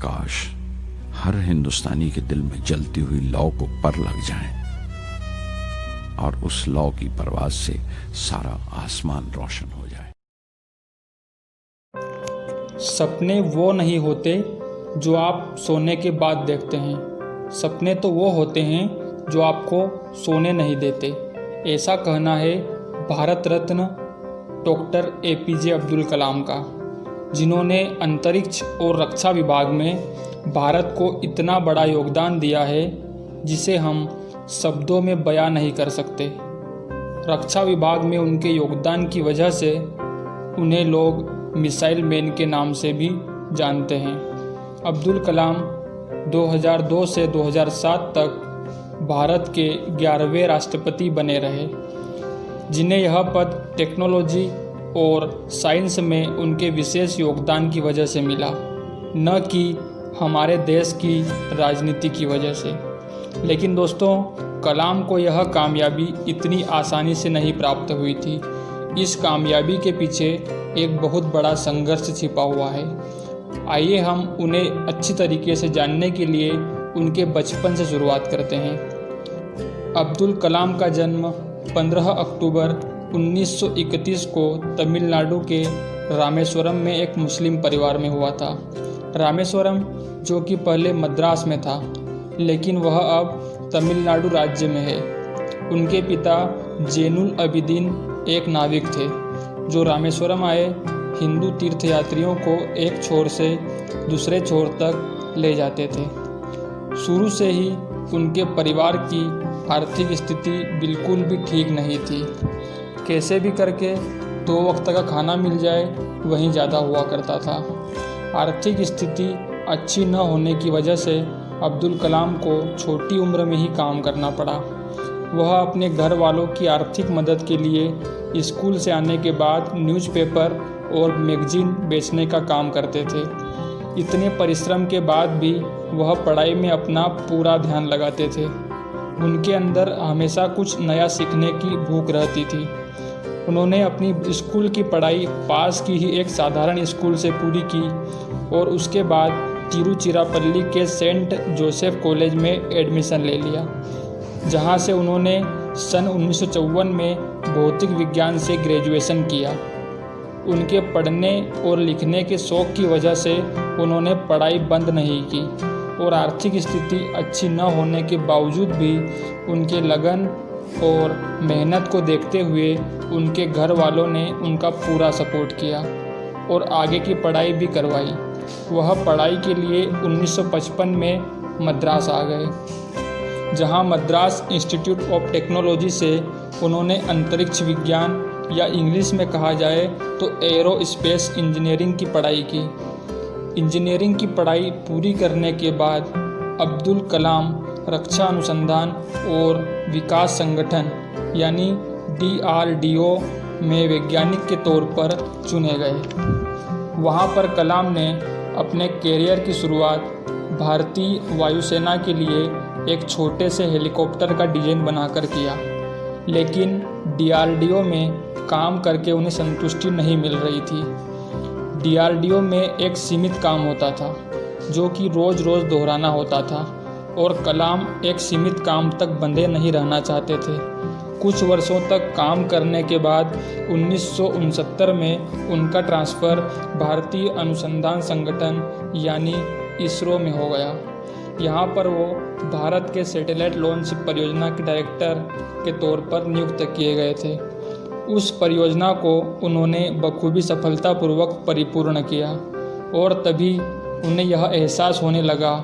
काश हर हिंदुस्तानी के दिल में जलती हुई लौ को पर लग जाए और उस लौ की परवाज से सारा आसमान रोशन हो जाए। सपने वो नहीं होते जो आप सोने के बाद देखते हैं, सपने तो वो होते हैं जो आपको सोने नहीं देते। ऐसा कहना है भारत रत्न डॉक्टर APJ अब्दुल कलाम का, जिन्होंने अंतरिक्ष और रक्षा विभाग में भारत को इतना बड़ा योगदान दिया है जिसे हम शब्दों में बयां नहीं कर सकते। रक्षा विभाग में उनके योगदान की वजह से उन्हें लोग मिसाइल मैन के नाम से भी जानते हैं। अब्दुल कलाम 2002 से 2007 तक भारत के 11वें राष्ट्रपति बने रहे, जिन्हें यह पद टेक्नोलॉजी और साइंस में उनके विशेष योगदान की वजह से मिला, न कि हमारे देश की राजनीति की वजह से। लेकिन दोस्तों, कलाम को यह कामयाबी इतनी आसानी से नहीं प्राप्त हुई थी। इस कामयाबी के पीछे एक बहुत बड़ा संघर्ष छिपा हुआ है। आइए हम उन्हें अच्छी तरीके से जानने के लिए उनके बचपन से शुरुआत करते हैं। अब्दुल कलाम का जन्म 15 अक्टूबर 1931 को तमिलनाडु के रामेश्वरम में एक मुस्लिम परिवार में हुआ था। रामेश्वरम जो कि पहले मद्रास में था, लेकिन वह अब तमिलनाडु राज्य में है। उनके पिता जैनुल अबिदीन एक नाविक थे जो रामेश्वरम आए हिंदू तीर्थयात्रियों को एक छोर से दूसरे छोर तक ले जाते थे। शुरू से ही उनके परिवार की आर्थिक स्थिति बिल्कुल भी ठीक नहीं थी। कैसे भी करके 2 वक्त का खाना मिल जाए वहीं ज़्यादा हुआ करता था। आर्थिक स्थिति अच्छी न होने की वजह से अब्दुल कलाम को छोटी उम्र में ही काम करना पड़ा। वह अपने घर वालों की आर्थिक मदद के लिए स्कूल से आने के बाद न्यूज़पेपर और मैगजीन बेचने का काम करते थे। इतने परिश्रम के बाद भी वह पढ़ाई में अपना पूरा ध्यान लगाते थे। उनके अंदर हमेशा कुछ नया सीखने की भूख रहती थी। उन्होंने अपनी स्कूल की पढ़ाई पास की ही एक साधारण स्कूल से पूरी की और उसके बाद तिरुचिरापल्ली के सेंट जोसेफ कॉलेज में एडमिशन ले लिया, जहां से उन्होंने सन 1954 में भौतिक विज्ञान से ग्रेजुएशन किया। उनके पढ़ने और लिखने के शौक़ की वजह से उन्होंने पढ़ाई बंद नहीं की और आर्थिक स्थिति अच्छी न होने के बावजूद भी उनके लगन और मेहनत को देखते हुए उनके घर वालों ने उनका पूरा सपोर्ट किया और आगे की पढ़ाई भी करवाई। वह पढ़ाई के लिए 1955 में मद्रास आ गए, जहां मद्रास इंस्टीट्यूट ऑफ टेक्नोलॉजी से उन्होंने अंतरिक्ष विज्ञान या इंग्लिश में कहा जाए तो एरोस्पेस इंजीनियरिंग की पढ़ाई की। इंजीनियरिंग की पढ़ाई पूरी करने के बाद अब्दुल कलाम रक्षा अनुसंधान और विकास संगठन यानी DRDO में वैज्ञानिक के तौर पर चुने गए। वहां पर कलाम ने अपने कैरियर की शुरुआत भारतीय वायुसेना के लिए एक छोटे से हेलीकॉप्टर का डिज़ाइन बनाकर किया, लेकिन DRDO में काम करके उन्हें संतुष्टि नहीं मिल रही थी। DRDO में एक सीमित काम होता था जो कि रोज़ रोज़ दोहराना होता था और कलाम एक सीमित काम तक बंधे नहीं रहना चाहते थे। कुछ वर्षों तक काम करने के बाद 1969 में उनका ट्रांसफ़र भारतीय अनुसंधान संगठन यानी ISRO में हो गया। यहाँ पर वो भारत के सैटेलाइट लॉन्च परियोजना के डायरेक्टर के तौर पर नियुक्त किए गए थे। उस परियोजना को उन्होंने बखूबी सफलतापूर्वक परिपूर्ण किया और तभी उन्हें यह एहसास होने लगा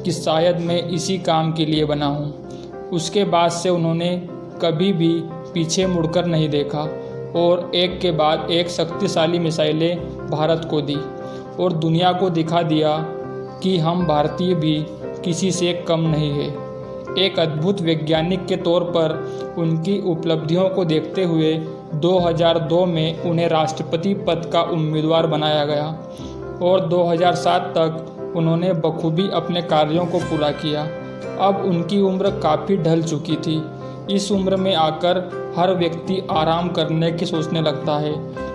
कि शायद मैं इसी काम के लिए बना हूँ। उसके बाद से उन्होंने कभी भी पीछे मुड़कर नहीं देखा और एक के बाद एक शक्तिशाली मिसाइलें भारत को दी और दुनिया को दिखा दिया कि हम भारतीय भी किसी से कम नहीं है। एक अद्भुत वैज्ञानिक के तौर पर उनकी उपलब्धियों को देखते हुए 2002 में उन्हें राष्ट्रपति पद का उम्मीदवार बनाया गया और 2007 तक उन्होंने बखूबी अपने कार्यों को पूरा किया। अब उनकी उम्र काफ़ी ढल चुकी थी। इस उम्र में आकर हर व्यक्ति आराम करने की सोचने लगता है,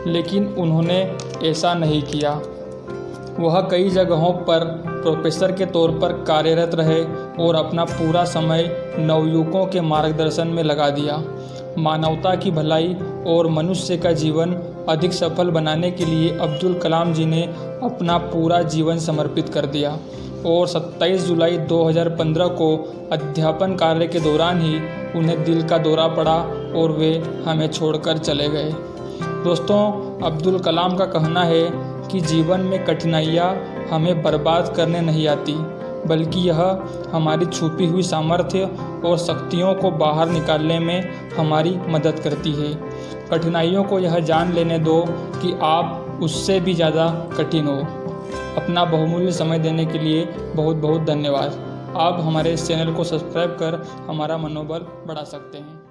लेकिन उन्होंने ऐसा नहीं किया। वह कई जगहों पर प्रोफेसर के तौर पर कार्यरत रहे और अपना पूरा समय नवयुवकों के मार्गदर्शन में लगा दिया। मानवता की भलाई और मनुष्य का जीवन अधिक सफल बनाने के लिए अब्दुल कलाम जी ने अपना पूरा जीवन समर्पित कर दिया और 27 जुलाई 2015 को अध्यापन कार्य के दौरान ही उन्हें दिल का दौरा पड़ा और वे हमें छोड़कर चले गए। दोस्तों, अब्दुल कलाम का कहना है कि जीवन में कठिनाइयाँ हमें बर्बाद करने नहीं आती, बल्कि यह हमारी छुपी हुई सामर्थ्य और शक्तियों को बाहर निकालने में हमारी मदद करती है। कठिनाइयों को यह जान लेने दो कि आप उससे भी ज़्यादा कठिन हो। अपना बहुमूल्य समय देने के लिए बहुत बहुत धन्यवाद। आप हमारे इस चैनल को सब्सक्राइब कर हमारा मनोबल बढ़ा सकते हैं।